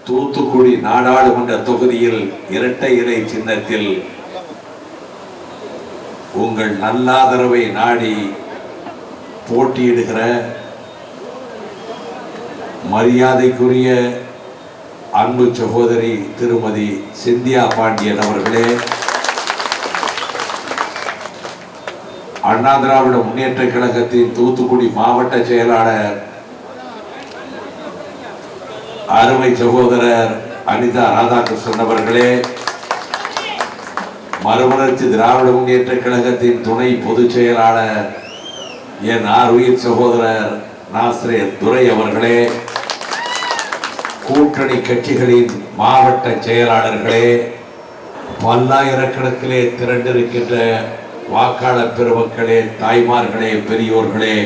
தூத்துக்குடி நாடாளுமன்ற தொகுதியில் இரட்டை இலை சின்னத்தில் உங்கள் நல்லாதரவை நாடி போட்டியிடுகிற மரியாதைக்குரிய அன்பு சகோதரி திருமதி சிந்தியா பாண்டியன் அவர்களே, அண்ணா திராவிட முன்னேற்ற கழகத்தின் தூத்துக்குடி மாவட்ட செயலாளர் அருமை சகோதரர் அனிதா ராதாகிருஷ்ணன் அவர்களே, மறுமலர்ச்சி திராவிட முன்னேற்ற கழகத்தின் துணை பொதுச் செயலாளர் என் ஆர்வீர் சகோதரர் நாசரேத் துரை அவர்களே, கூட்டணி கட்சிகளின் மாவட்ட செயலாளர்களே, பல்லாயிரக்கணக்கிலே திரண்டிருக்கின்ற வாக்காளர் பெருமக்களே, தாய்மார்களே, பெரியோர்களே,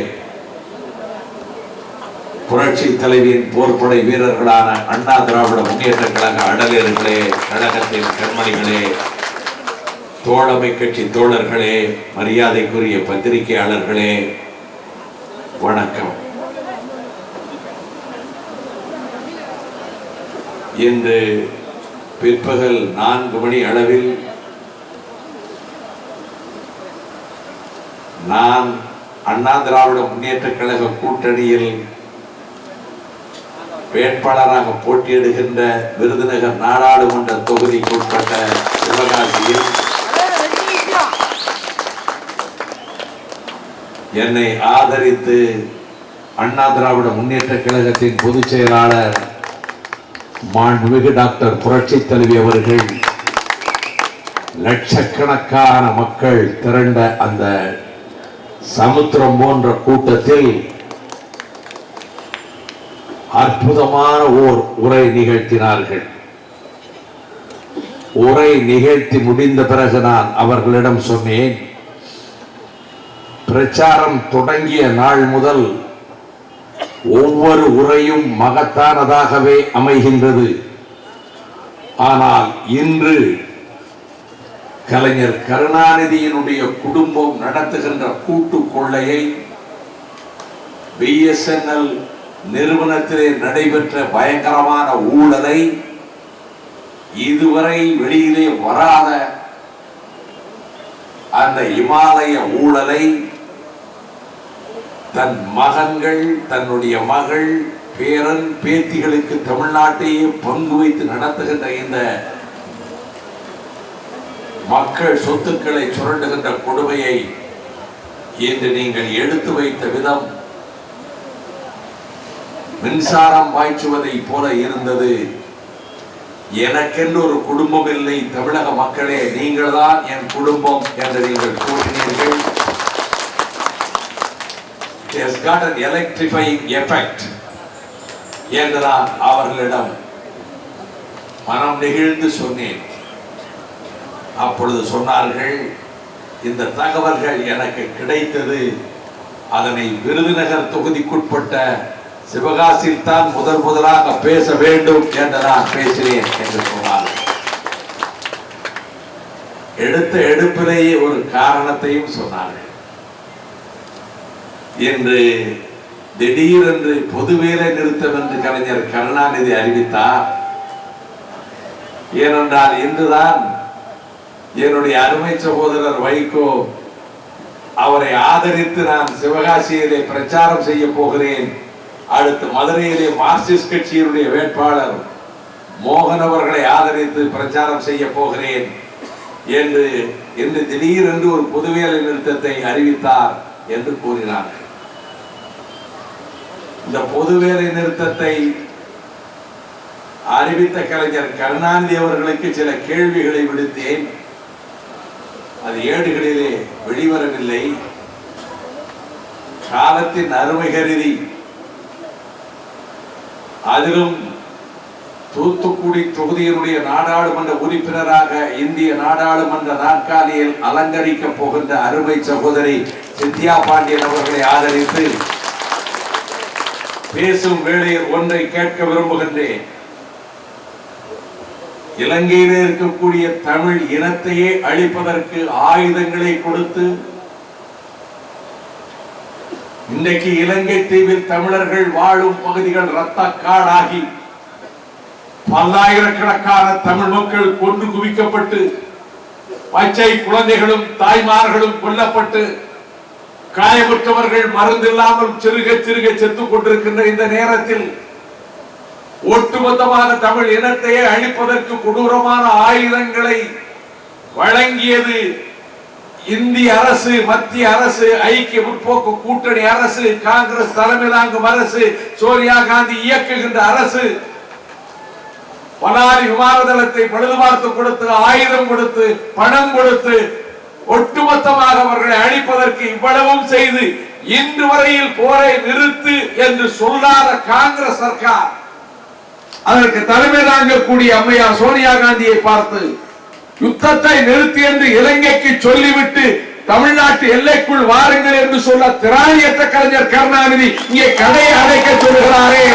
புரட்சி தலைவியின் போர்ப்படை வீரர்களான அண்ணா திராவிட முன்னேற்ற கழக அடலேர்களே, கழகத்தின் கண்மணிகளே, தோழமை கட்சி தோழர்களே, மரியாதைக்குரிய பத்திரிகையாளர்களே, வணக்கம். இன்று பிற்பகல் 4 மணி அளவில் நான் அண்ணா திராவிட முன்னேற்ற கழக கூட்டணியில் வேட்பாளராக போட்டியிடுகின்ற விருதுநகர் நாடாளுமன்ற தொகுதிக்கு உட்பட்ட சிவகாசியில் என்னை ஆதரித்து அண்ணா திராவிட முன்னேற்ற கழகத்தின் பொதுச் செயலாளர் மாண்புமிகு டாக்டர் புரட்சி தலைவி அவர்கள் லட்சக்கணக்கான மக்கள் திரண்ட அந்த சமுத்திரம் போன்ற கூட்டத்தில் அற்புதமான ஓர் உரை நிகழ்த்தினார்கள். உரை நிகழ்த்தி முடிந்த பிறகு நான் அவர்களிடம் சொன்னேன், பிரச்சாரம் தொடங்கிய நாள் முதல் ஒவ்வொரு உரையும் மகத்தானதாகவே அமைகின்றது. ஆனால் இன்று கலைஞர் கருணாநிதியினுடைய குடும்பம் நடத்துகின்ற கூட்டு கொள்ளையை, BSNL நிறுவனத்திலே நடைபெற்ற பயங்கரமான ஊழலை, இதுவரை வெளியிலே வராத அந்த இமாலய ஊழலை தன் மகன்கள், தன்னுடைய மகள், பேரன், பேத்திகளுக்கு தமிழ்நாட்டையே பங்கு வைத்து நடத்துகின்ற இந்த மக்கள் சொத்துக்களை சுரண்டுகின்ற கொடுமையை இன்று நீங்கள் எடுத்து வைத்த விதம் மின்சாரம் பாய்ச்சுவதை போல இருந்தது. எனக்கென்று ஒரு குடும்பம் இல்லை, தமிழக மக்களே நீங்கள் தான் என் குடும்பம் என்று நீங்கள் கூறினீர்கள். It has got an electrifying effect என்று நான் அவர்களிடம் மனம் நெகிழ்ந்து சொன்னேன். அப்பொழுது சொன்னார்கள், இந்த தகவல்கள் எனக்கு கிடைத்தது, அதனை விருதுநகர் தொகுதிக்குட்பட்ட சிவகாசியில் தான் முதலாக பேச வேண்டும் என்று நான் பேசினேன் என்று சொன்னார். எடுத்த எடுப்பிலேயே ஒரு காரணத்தையும் சொன்னார்கள். இன்று திடீரென்று பொது வேலை நிறுத்தம் என்று கலைஞர் கருணாநிதி அறிவித்தார். ஏனென்றால் இன்றுதான் என்னுடைய அருமை சகோதரர் வைகோ அவரை ஆதரித்து நான் சிவகாசியிலே பிரச்சாரம் செய்ய போகிறேன், அடுத்து மதுரையிலே மார்க்சிஸ்ட் கட்சியினுடைய வேட்பாளர் மோகன் அவர்களை ஆதரித்து பிரச்சாரம் செய்ய போகிறேன் என்று இன்று திடீரென்று ஒரு பொதுவேலை நிறுத்தத்தை அறிவித்தார் என்று கூறினார். இந்த பொதுவேலை நிறுத்தத்தை அறிவித்த கலைஞர் கருணாநிதி அவர்களுக்கு சில கேள்விகளை விடுத்தேன். அது ஏடுகளிலே வெளிவரவில்லை. காலத்தின் அருமை கருதி அதிலும் தூத்துக்குடி தொகுதியினுடைய நாடாளுமன்ற உறுப்பினராக இந்திய நாடாளுமன்ற நாற்காலியில் அலங்கரிக்க போகின்ற அருமை சகோதரி சிந்தியா பாண்டியன் அவர்களை ஆதரித்து பேசும் வேளையில் ஒன்றை கேட்க விரும்புகின்றேன். இலங்கையிலே இருக்கக்கூடிய தமிழ் இனத்தையே அழிப்பதற்கு ஆயுதங்களை கொடுத்து இன்றைக்கு இலங்கை தீவில் தமிழர்கள் வாழும் பகுதிகள் இரத்த காடாகி பல்லாயிரக்கணக்கான தமிழ் மக்கள் கொன்று குவிக்கப்பட்டு பச்சை குழந்தைகளும் தாய்மார்களும் கொல்லப்பட்டு காயமுற்றவர்கள் மருந்தில்லாமல் சிறுக சிறுக செத்துக் கொண்டிருக்கின்ற இந்த நேரத்தில் ஒட்டுமொத்தமான தமிழ் இனத்தையே அழிப்பதற்கு கொடூரமான ஆயுதங்களை வழங்கியது இந்திய அரசு, மத்திய அரசு, ஐக்கிய முற்போக்கு கூட்டணி அரசு, காங்கிரஸ் தலைமை தாங்கும் அரசு, சோனியா காந்தி இயக்குகின்ற அரசு. பலாரி விமான தளத்தை பழுது பார்த்து கொடுத்து, ஆயுதம் கொடுத்து, பணம் கொடுத்து ஒட்டுமொத்தமாக அவர்களை அழிப்பதற்கு இவ்வளவும் செய்து இன்று வரையில் போரை நிறுத்து என்று சொல்லாத காங்கிரஸ் சர்க்கார் அதற்கு தலைமை தாங்கக்கூடிய அம்மையார் சோனியா காந்தியை பார்த்து யுத்தத்தை நிறுத்தி என்று இலங்கைக்கு சொல்லிவிட்டு தமிழ்நாட்டு எல்லைக்குள் வாருங்கள் என்று சொல்ல திராணியற்ற கலைஞர் கருணாநிதி இங்கே கடையை அடைக்க சொல்லுகிறாரே.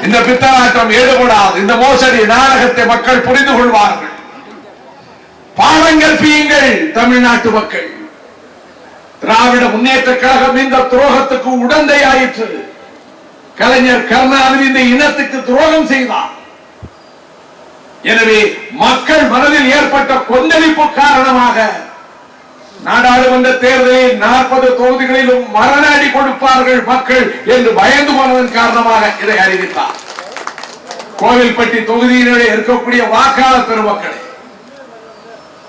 இந்த பித்தலாட்டம் ஈடுபடாது. இந்த மோசடி நாடகத்தை மக்கள் புரிந்து கொள்வார்கள். பாடங்கள் பீயுங்கள் தமிழ்நாட்டு மக்கள். திராவிட முன்னேற்ற கழகம் இந்த துரோகத்துக்கு உடந்தையாயிற்று. கலைஞர் கருணாநிதி இந்த இனத்துக்கு துரோகம் செய்தார். எனவே மக்கள் மனதில் ஏற்பட்ட கொந்தளிப்பு காரணமாக நாடாளுமன்ற தேர்தலில் 40 தொகுதிகளிலும் மரண அடி கொடுப்பார்கள் மக்கள் என்று பயந்து போனதன் காரணமாக இதை அறிவித்தார். கோவில்பட்டி தொகுதியிலே இருக்கக்கூடிய வாக்காளர் பெருமக்களை,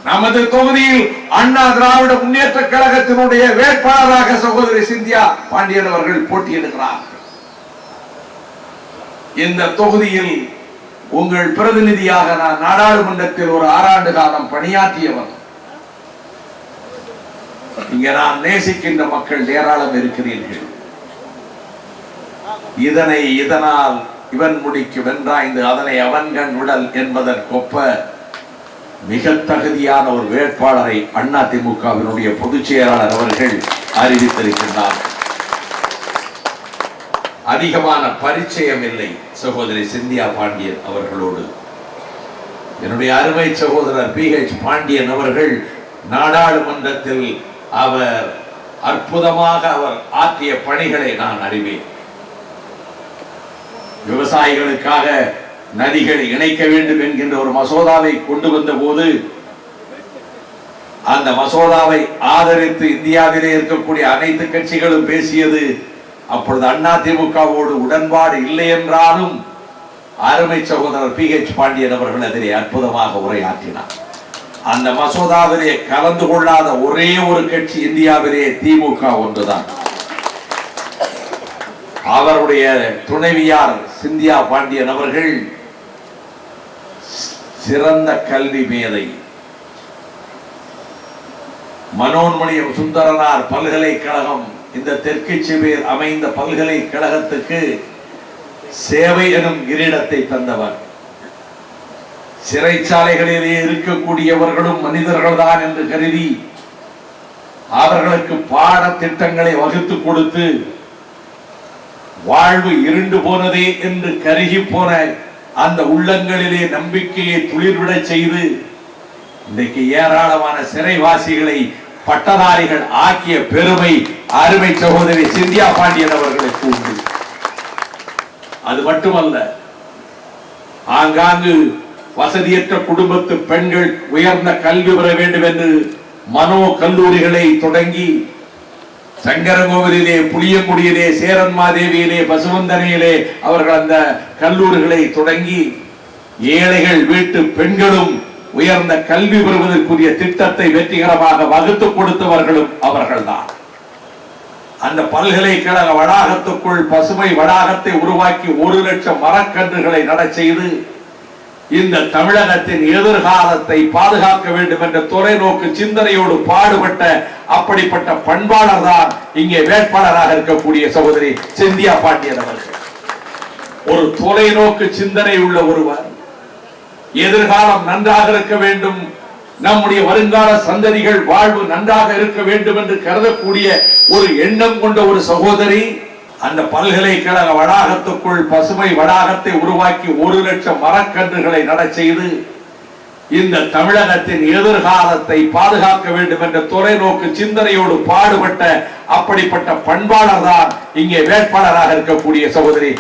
நமது தொகுதியில் அண்ணா திராவிட முன்னேற்ற கழகத்தினுடைய வேட்பாளராக சகோதரி சிந்தியா பாண்டியன் அவர்கள் போட்டியிடுகிறார். இந்த தொகுதியில் உங்கள் பிரதிநிதியாக நான் நாடாளுமன்றத்தில் ஒரு 6 ஆண்டு காலம் பணியாற்றியவர். இங்க நான் நேசிக்கின்ற மக்கள் ஏராளம் இருக்கிறீர்கள். இதனை இதனால் இவன் முடிக்கு வென்றாய்ந்து அதனை அவன்கண் விடல் என்பதற்கொப்ப மிக தகுதியான ஒரு வேட்பாளரை அதிமுகவினுடைய பொதுச் செயலாளர் அவர்கள் அறிவித்திருக்கின்றார். அதிகமான பரிச்சயம் இல்லை சகோதரி சிந்தியா பாண்டியன் அவர்களோடு. என்னுடைய அருமை சகோதரர் PH பாண்டியன் அவர்கள் நாடாளுமன்றத்தில் அவர் அற்புதமாக அவர் ஆற்றிய பணிகளை நான் அறிவேன். விவசாயிகளுக்காக நதிகளை இணைக்க வேண்டும் என்கின்ற ஒரு மசோதாவை கொண்டு வந்த போது அந்த மசோதாவை ஆதரித்து இந்தியாவிலே இருக்கக்கூடிய அனைத்து கட்சிகளும் பேசியது. அப்பொழுது அதிமுகவோடு உடன்பாடு இல்லை என்றாலும் அருமை சகோதரர் PH பாண்டியன் அவர்கள் அதிலே அற்புதமாக உரையாற்றினார். அந்த மசோதாவிலே கலந்து கொள்ளாத ஒரே ஒரு கட்சி இந்தியாவிலே திமுக ஒன்றுதான். அவருடைய துணைவியார் சிந்தியா பாண்டியன் அவர்கள் சிறந்த கல்வி மேதை. மனோன்மணியம் சுந்தரனார் பல்கலைக்கழகம், இந்த தெற்கு செவேர் அமைந்த பல்கலைக்கழகத்துக்கு சேவை எனும் கிரீடத்தை தந்தவர். சிறைச்சாலைகளிலே இருக்கக்கூடியவர்களும் மனிதர்கள் தான் என்று கருதி அவர்களுக்கு பாடத்திட்டங்களை வகுத்து கொடுத்து வாழ்வு இருண்டு போனதே என்று கருகி போன அந்த உள்ளங்களிலே நம்பிக்கையை துளிர்விட செய்து இன்றைக்கு ஏராளமான சிறைவாசிகளை பட்டதாரிகள் ஆக்கிய பெருமை அருமை சகோதரி சிந்தியா பாண்டியன் அவர்களுக்கு உண்டு. அது மட்டுமல்ல, ஆங்காங்கு வசதியற்ற குடும்பத்து பெண்கள் உயர்ந்த கல்வி பெற வேண்டும் என்று மனோ கல்லூரிகளை தொடங்கி சங்கரங்கோவிலே, புளியங்குடியிலே, சேரன்மாதேவியிலே, பசுவந்தனையிலே அவர்கள் அந்த கல்லூரிகளை தொடங்கி ஏழைகள் வீட்டு பெண்களும் உயர்ந்த கல்வி பெறுவதற்குரிய திட்டத்தை வெற்றிகரமாக வகுத்து கொடுத்தவர்களும் அவர்கள்தான். அந்த பல்கலைக்கழக வளாகத்துக்குள் பசுமை வளாகத்தை உருவாக்கி 1 லட்சம் மரக்கன்றுகளை நட செய்து இந்த தமிழகத்தின் எதிர்காலத்தை பாதுகாக்க வேண்டும் என்ற தொலைநோக்கு சிந்தனையோடு பாடுபட்ட அப்படிப்பட்ட பண்பாளர் தான் இங்கே வேட்பாளராக இருக்கக்கூடிய சகோதரி சிந்தியா பாண்டியன் அவர்கள். ஒரு தொலைநோக்கு சிந்தனை உள்ள ஒருவர், எதிர்காலம் நன்றாக இருக்க வேண்டும், நம்முடைய வருங்கால சந்ததிகள் வாழ்வு நன்றாக இருக்க வேண்டும் என்று கருதக்கூடிய ஒரு எண்ணம் கொண்ட ஒரு சகோதரி அந்த பல்கலைக்கழக வளாகத்துக்குள் பசுமை வளாகத்தை உருவாக்கி 1 லட்சம் மரக்கன்றுகளை நட செய்து இந்த தமிழகத்தின் எதிர்காலத்தை பாதுகாக்க வேண்டும் என்ற தொலைநோக்கு சிந்தனையோடு பாடுபட்ட அப்படிப்பட்ட பண்பாளர் தான் இங்கே வேட்பாளராக இருக்கக்கூடிய சகோதரி